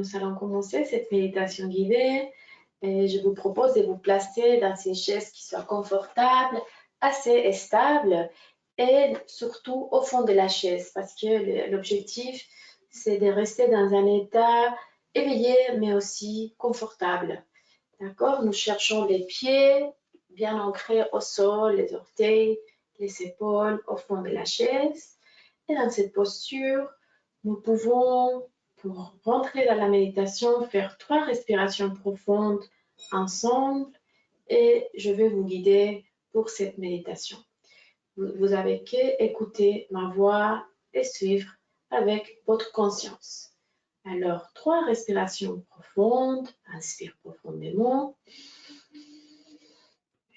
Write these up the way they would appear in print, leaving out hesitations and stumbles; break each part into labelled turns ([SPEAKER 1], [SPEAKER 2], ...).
[SPEAKER 1] Nous allons commencer cette méditation guidée et je vous propose de vous placer dans une chaise qui soit confortable, assez stable et surtout au fond de la chaise parce que l'objectif c'est de rester dans un état éveillé mais aussi confortable. D'accord? Nous cherchons les pieds bien ancrés au sol, les orteils, les épaules au fond de la chaise et dans cette posture, nous pouvons pour rentrer dans la méditation, faire 3 respirations profondes ensemble et je vais vous guider pour cette méditation. Vous avez qu'à écouter ma voix et suivre avec votre conscience. Alors, 3 respirations profondes. Inspire profondément.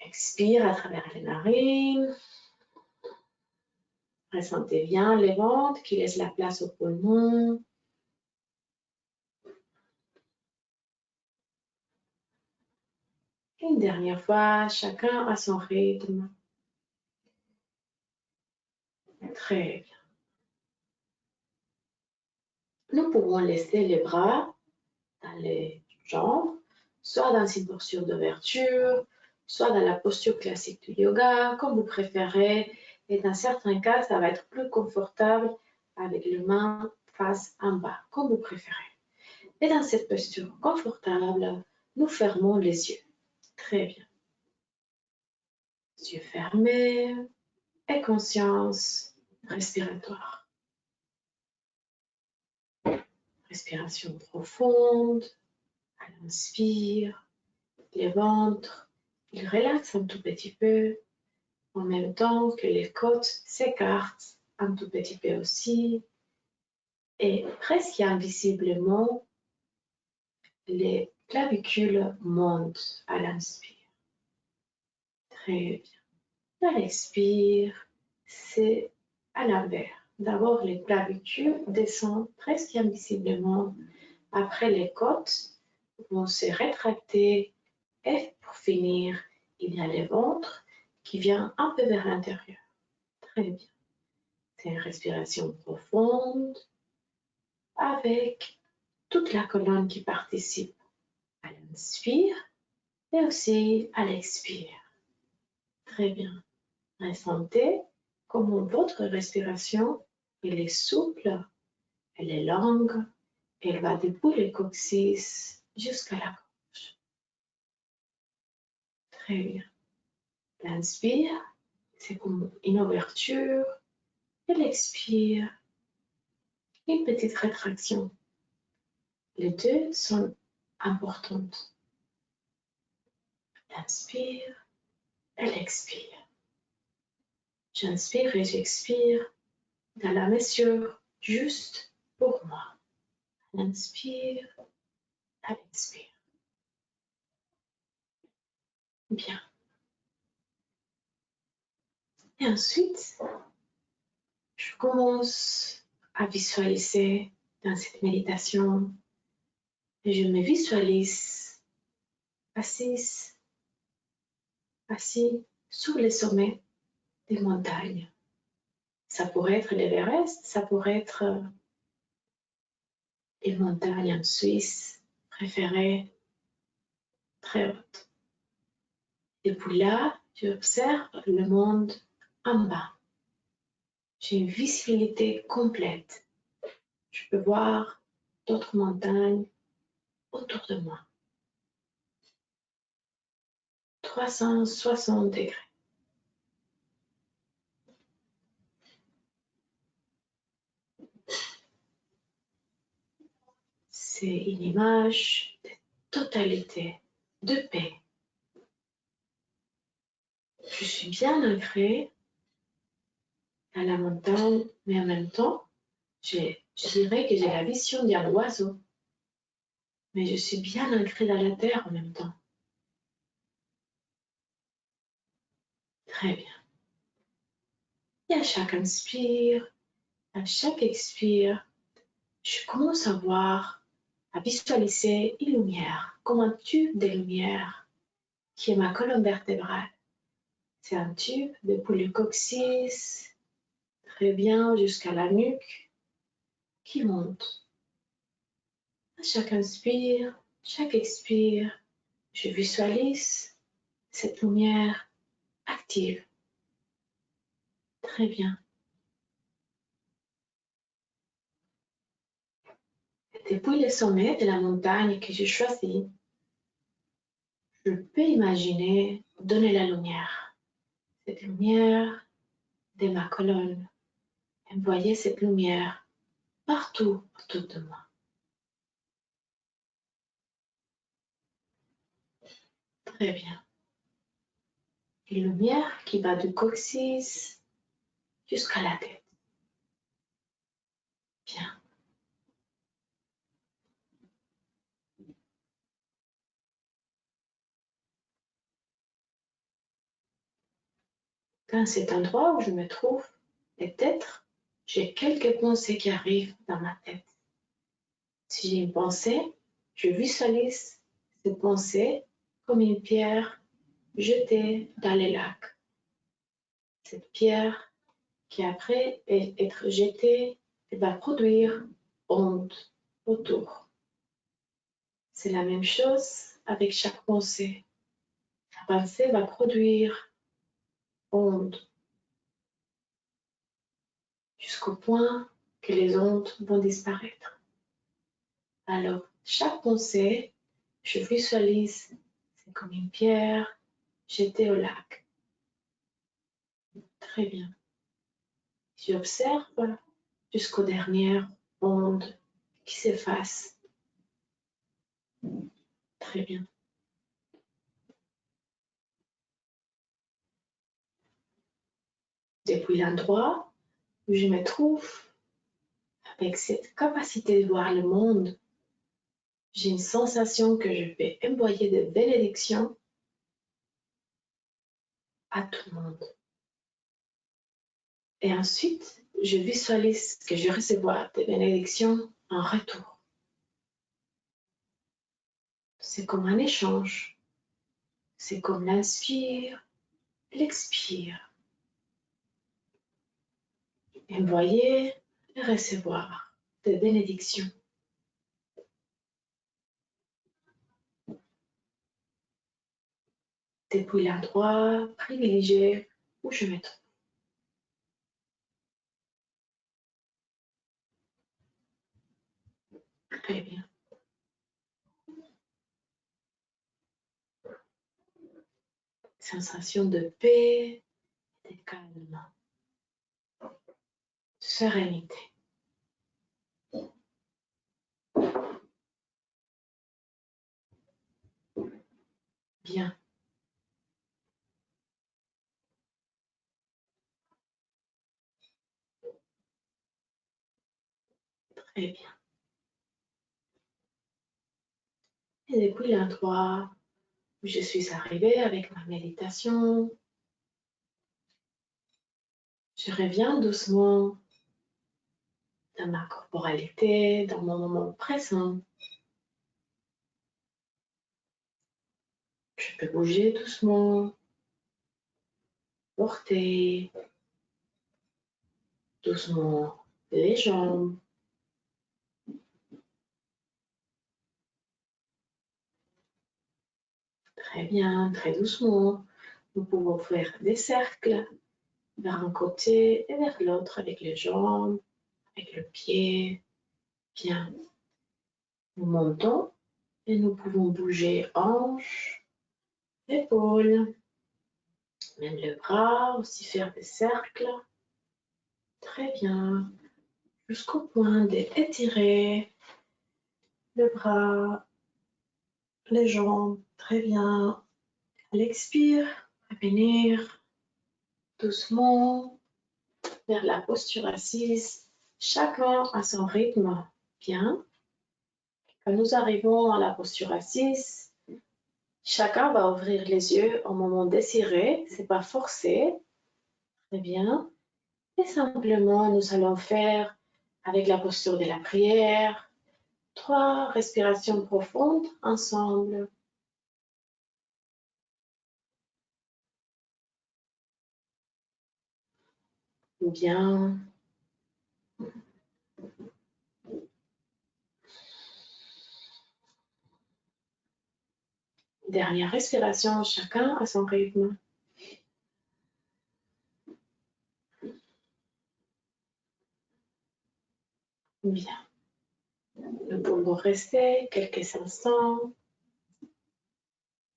[SPEAKER 1] Expire à travers les narines. Ressentez bien les ventres qui laissent la place aux poumons. Une dernière fois, chacun à son rythme. Très bien. Nous pouvons laisser les bras dans les jambes, soit dans une posture d'ouverture, soit dans la posture classique du yoga, comme vous préférez. Et dans certains cas, ça va être plus confortable avec les mains face en bas, comme vous préférez. Et dans cette posture confortable, nous fermons les yeux. Très bien. Yeux fermés et conscience respiratoire. Respiration profonde. À l'inspire, le ventre, il relaxe un tout petit peu, en même temps que les côtes s'écartent un tout petit peu aussi. Et presque invisiblement, les clavicules montent à l'inspire. Très bien. À l'expire, c'est à l'inverse. D'abord, les clavicules descendent presque invisiblement. Après, les côtes vont se rétracter. Et pour finir, il y a le ventre qui vient un peu vers l'intérieur. Très bien. C'est une respiration profonde avec toute la colonne qui participe à l'inspire et aussi à l'expire. Très bien. Ressentez comment votre respiration, elle est souple, elle est longue, elle va depuis le coccyx jusqu'à la gorge. Très bien. L'inspire, c'est comme une ouverture et l'expire, une petite rétraction. Les deux sont importantes. L'inspire et l'expire. J'inspire et j'expire dans la mesure juste pour moi. L'inspire et l'expire. Bien. Et ensuite, je commence à visualiser dans cette méditation et je me visualise assise, assis sur le sommet des montagnes. Ça pourrait être l'Everest, ça pourrait être les montagnes en Suisse préférées, très hautes. Et puis là, j'observe le monde en bas. J'ai une visibilité complète. Je peux voir d'autres montagnes autour de moi. 360 degrés. C'est une image de totalité, de paix. Je suis bien ancrée à la montagne, mais en même temps, je dirais que j'ai la vision d'un oiseau. Mais je suis bien ancrée dans la terre en même temps. Très bien. Et à chaque inspire, à chaque expire, je commence à voir, à visualiser une lumière, comme un tube de lumière qui est ma colonne vertébrale. C'est un tube depuis le coccyx, très bien jusqu'à la nuque, qui monte. chaque inspire, chaque expire, je visualise cette lumière active. Très bien. Et depuis le sommet de la montagne que j'ai choisi, je peux imaginer donner la lumière. Cette lumière de ma colonne. Envoyer cette lumière partout autour de moi. Très bien. Une lumière qui va du coccyx jusqu'à la tête. Bien. Dans cet endroit où je me trouve, peut-être, j'ai quelques pensées qui arrivent dans ma tête. Si j'ai une pensée, je visualise cette pensée comme une pierre jetée dans le lac. Cette pierre qui après être jetée va produire onde autour. C'est la même chose avec chaque pensée. La pensée va produire onde jusqu'au point que les ondes vont disparaître. Alors, chaque pensée, je visualise, c'est comme une pierre jetée au lac. Très bien. J'observe jusqu'aux dernières ondes qui s'effacent. Très bien. Depuis l'endroit où je me trouve, avec cette capacité de voir le monde, j'ai une sensation que je vais envoyer des bénédictions à tout le monde. Et ensuite, je visualise que je vais recevoir des bénédictions en retour. C'est comme un échange. C'est comme l'inspire, l'expire. Envoyer et recevoir des bénédictions. Depuis l'endroit privilégié où je me trouve. Très bien. Sensation de paix, de calme, sérénité. Bien. Très bien. Et depuis l'endroit où je suis arrivée avec ma méditation, je reviens doucement dans ma corporalité, dans mon moment présent. Je peux bouger doucement, porter doucement les jambes. Très bien, très doucement. Nous pouvons faire des cercles vers un côté et vers l'autre avec les jambes, avec le pied. Bien. Nous montons et nous pouvons bouger hanches, épaules, même le bras, aussi faire des cercles. Très bien. Jusqu'au point d'étirer le bras, les jambes. Très bien. À l'expire, revenir doucement vers la posture assise, chacun à son rythme. Bien. Quand nous arrivons à la posture assise, chacun va ouvrir les yeux au moment désiré, c'est pas forcé. Très bien. Et simplement, nous allons faire avec la posture de la prière 3 respirations profondes ensemble. Bien. Dernière respiration, chacun à son rythme. Bien. Nous pouvons rester quelques instants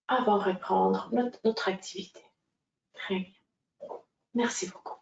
[SPEAKER 1] avant de reprendre notre activité. Très bien. Merci beaucoup.